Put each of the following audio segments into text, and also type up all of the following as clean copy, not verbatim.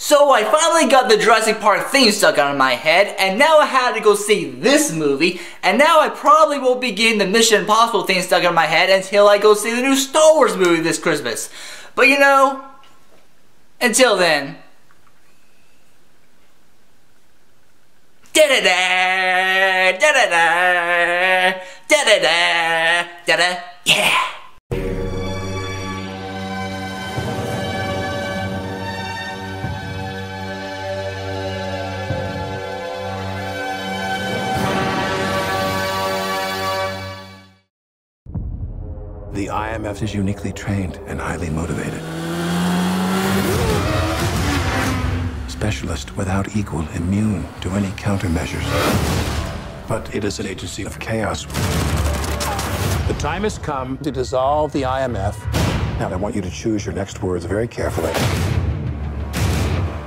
So I finally got the Jurassic Park theme stuck on my head, and now I had to go see this movie, and now I probably won't be getting the Mission Impossible theme stuck on my head until I go see the new Star Wars movie this Christmas. But you know, until then, da-da-da, da-da-da, da-da-da, da-da, yeah! The IMF is uniquely trained and highly motivated. Specialist without equal, immune to any countermeasures. But it is an agency of chaos. The time has come to dissolve the IMF. Now I want you to choose your next words very carefully.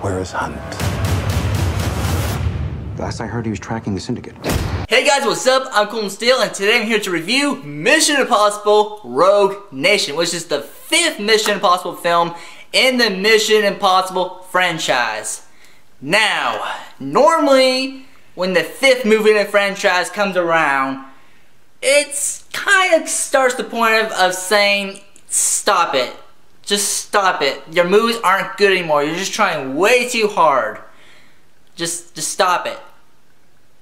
Where is Hunt? Last I heard, he was tracking the syndicate. Hey guys, what's up? I'm Kolton and today I'm here to review Mission Impossible Rogue Nation, which is the 5th Mission Impossible film in the Mission Impossible franchise. Now, normally, when the 5th movie in the franchise comes around, it's kind of starts the point of saying, stop it. Just stop it. Your movies aren't good anymore. You're just trying way too hard. Just stop it.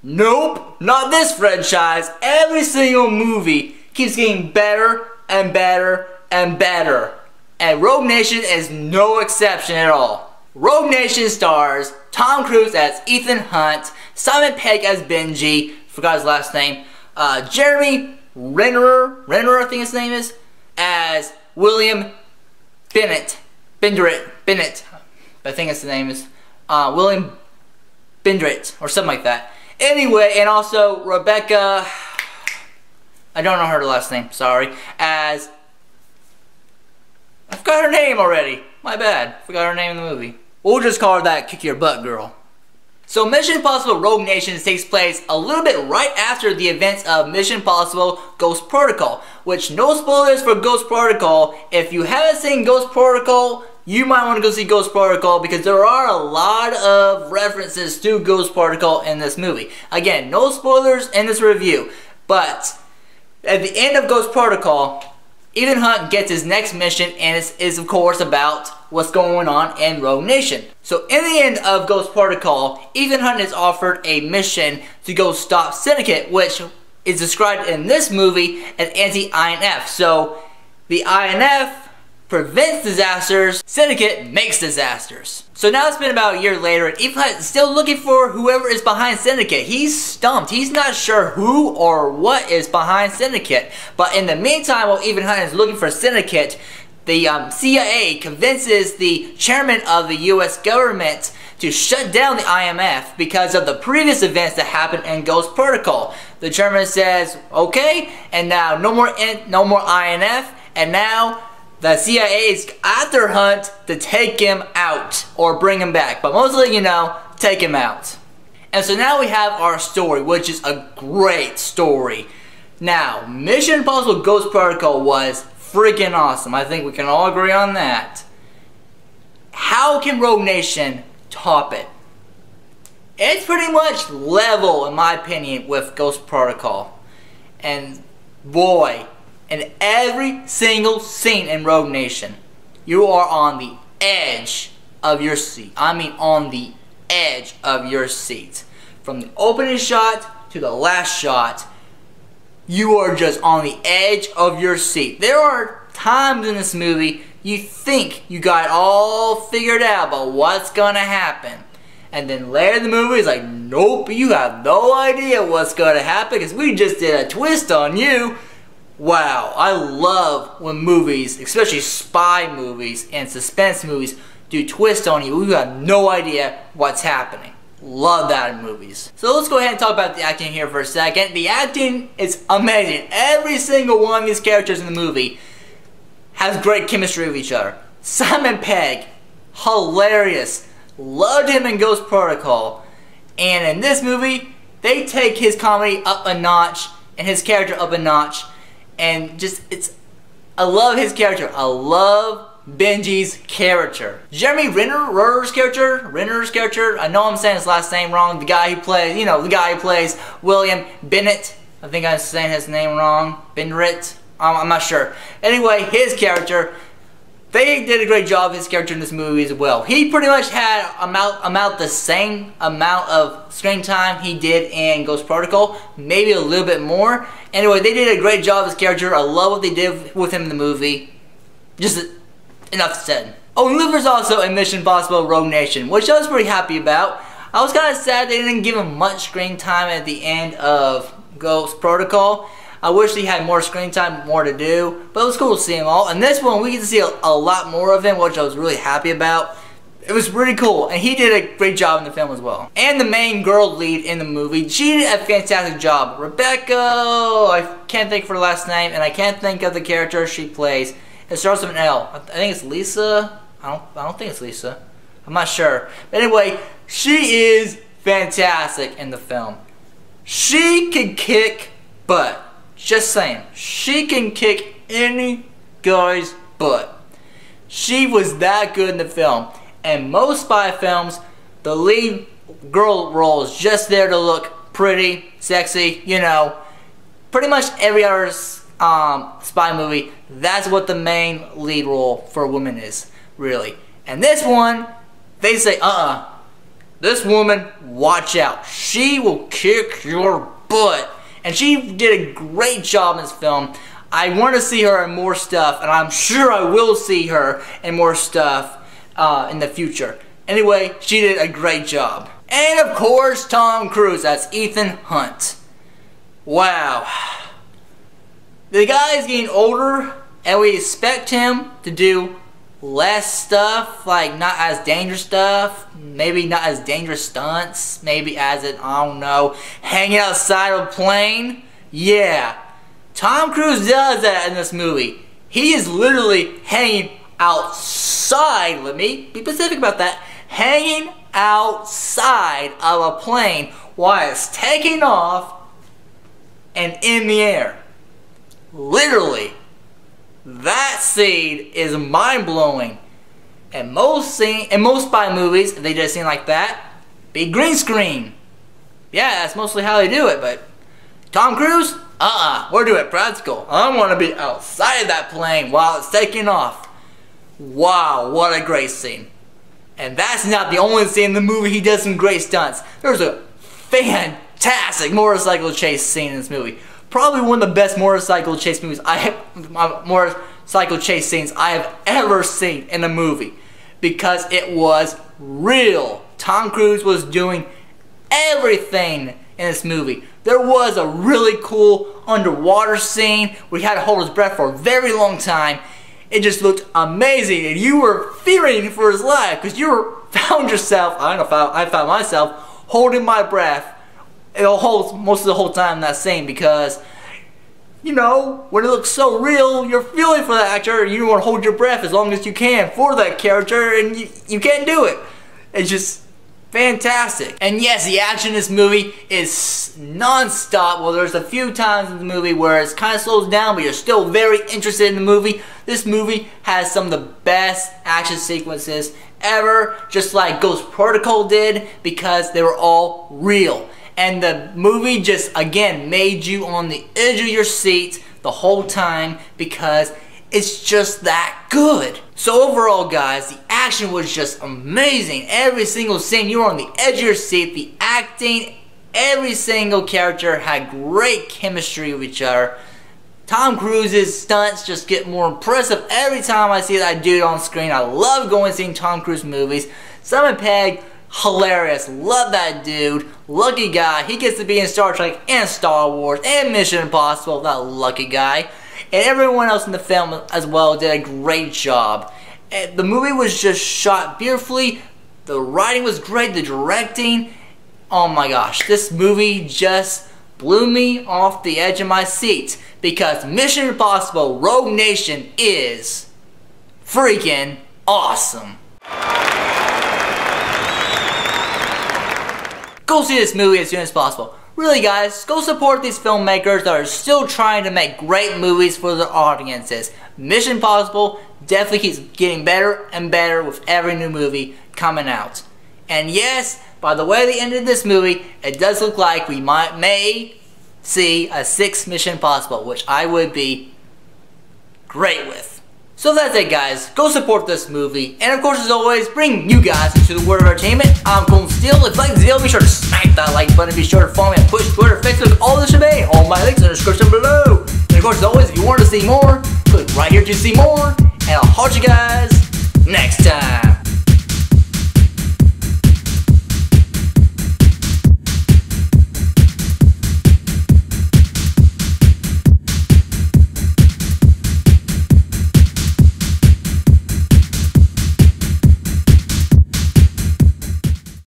Nope, not this franchise. Every single movie keeps getting better and better and better. And Rogue Nation is no exception at all. Rogue Nation stars Tom Cruise as Ethan Hunt, Simon Pegg as Benji, forgot his last name, Jeremy Renner I think his name is, as William Bennett, I think his name is, William Bendrit, or something like that. Anyway, and also Rebecca, I don't know her last name, sorry, as, I forgot her name already, my bad, forgot her name in the movie. We'll just call her that kick your butt girl. So Mission Impossible Rogue Nation takes place a little bit right after the events of Mission Impossible Ghost Protocol, which no spoilers for Ghost Protocol. If you haven't seen Ghost Protocol, you might want to go see Ghost Protocol because there are a lot of references to Ghost Protocol in this movie. Again, no spoilers in this review, but at the end of Ghost Protocol, Ethan Hunt gets his next mission, and it is of course about what's going on in Rogue Nation. So in the end of Ghost Protocol, Ethan Hunt is offered a mission to go stop Syndicate, which is described in this movie as anti-INF. So the INF prevents disasters, Syndicate makes disasters. So now it's been about a year later and Ethan Hunt is still looking for whoever is behind Syndicate. He's stumped. He's not sure who or what is behind Syndicate. But in the meantime, while Ethan Hunt is looking for Syndicate, the CIA convinces the chairman of the US government to shut down the IMF because of the previous events that happened in Ghost Protocol. The chairman says, okay, and now no more INF, and now the CIA is after Hunt to take him out or bring him back, but mostly, you know, take him out. And so now we have our story, which is a great story. Now, Mission Impossible Ghost Protocol was freaking awesome. I think we can all agree on that. How can Rogue Nation top it? It's pretty much level, in my opinion, with Ghost Protocol. And boy, in every single scene in Rogue Nation, you are on the edge of your seat. I mean on the edge of your seat. From the opening shot to the last shot, you are just on the edge of your seat. There are times in this movie you think you got it all figured out about what's gonna happen. And then later in the movie, it's like, nope, you have no idea what's gonna happen because we just did a twist on you. Wow, I love when movies, especially spy movies and suspense movies, do twists on you. You have no idea what's happening. Love that in movies. So let's go ahead and talk about the acting here for a second. The acting is amazing. Every single one of these characters in the movie has great chemistry with each other. Simon Pegg, hilarious. Loved him in Ghost Protocol. And in this movie, they take his comedy up a notch and his character up a notch. And just, I love his character. I love Benji's character. Jeremy Renner's character, I know I'm saying his last name wrong, the guy who plays, you know, the guy who plays William Bennett. I think I'm saying his name wrong. Bennett? I'm not sure. Anyway, his character, they did a great job of his character in this movie as well. He pretty much had the same amount of screen time he did in Ghost Protocol, maybe a little bit more. Anyway, they did a great job of his character. I love what they did with him in the movie. Just enough said. Oh, and there's also a Mission Impossible Rogue Nation, which I was pretty happy about. I was kind of sad they didn't give him much screen time at the end of Ghost Protocol. I wish he had more screen time, more to do, but it was cool to see him all. And this one, we get to see a lot more of him, which I was really happy about. It was really cool, and he did a great job in the film as well. And the main girl lead in the movie, she did a fantastic job. Rebecca, I can't think of her last name, and I can't think of the character she plays. It starts with an L. I think it's Lisa. I don't think it's Lisa. I'm not sure. But anyway, she is fantastic in the film. She can kick butt. Just saying. She can kick any guy's butt. She was that good in the film. And most spy films, the lead girl role is just there to look pretty, sexy, you know. Pretty much every other spy movie, that's what the main lead role for a woman is, really. And this one, they say, this woman, watch out. She will kick your butt. And she did a great job in this film. I want to see her in more stuff, and I'm sure I will see her in more stuff in the future. Anyway, she did a great job. And of course, Tom Cruise, that's Ethan Hunt. Wow. The guy is getting older, and we expect him to do less stuff, like not as dangerous stuff, maybe not as dangerous stunts, maybe as in, I don't know, hanging outside of a plane. Yeah, Tom Cruise does that in this movie. He is literally hanging outside, let me be specific about that, hanging outside of a plane while it's taking off and in the air. Literally. That scene is mind-blowing. And most spy movies, if they did a scene like that, be green screen. Yeah, that's mostly how they do it, but Tom Cruise? We're doing it practical. I want to be outside of that plane while it's taking off. Wow, what a great scene. And that's not the only scene in the movie. He does some great stunts. There's a fantastic motorcycle chase scene in this movie. Probably one of the best motorcycle chase scenes I have ever seen in a movie, because it was real. Tom Cruise was doing everything in this movie. There was a really cool underwater scene where he had to hold his breath for a very long time. It just looked amazing, and you were fearing for his life because you found yourself, I don't know if I found myself holding my breath most of the whole time in that scene, because, you know, when it looks so real, you're feeling for that actor, and you want to hold your breath as long as you can for that character, and you can't do it. It's just fantastic. And yes, the action in this movie is non-stop. Well, there's a few times in the movie where it kind of slows down, but you're still very interested in the movie. This movie has some of the best action sequences ever, just like Ghost Protocol did, because they were all real. And the movie just, again, made you on the edge of your seat the whole time, because it's just that good. So overall, guys, the action was just amazing. Every single scene, you were on the edge of your seat. The acting, every single character had great chemistry with each other. Tom Cruise's stunts just get more impressive every time I see that dude on screen. I love going and seeing Tom Cruise movies. Simon Pegg, hilarious. Love that dude. Lucky guy. He gets to be in Star Trek and Star Wars and Mission Impossible. That lucky guy. And everyone else in the film as well did a great job. And the movie was just shot beautifully. The writing was great. The directing. Oh my gosh. This movie just blew me off the edge of my seat, because Mission Impossible Rogue Nation is freaking awesome. Go see this movie as soon as possible. Really, guys, go support these filmmakers that are still trying to make great movies for their audiences. Mission Impossible definitely keeps getting better and better with every new movie coming out. And yes, by the way they ended this movie, it does look like we may see a 6th Mission Impossible, which I would be great with. So that's it, guys. Go support this movie. And of course, as always, bring you guys into the world of entertainment. I'm Kolton. If you like the video, be sure to smack that like button. Be sure to follow me on Twitch, Twitter, Facebook, all the shebang. All my links in the description below. And of course, as always, if you want to see more, click right here to see more. And I'll catch you guys next time.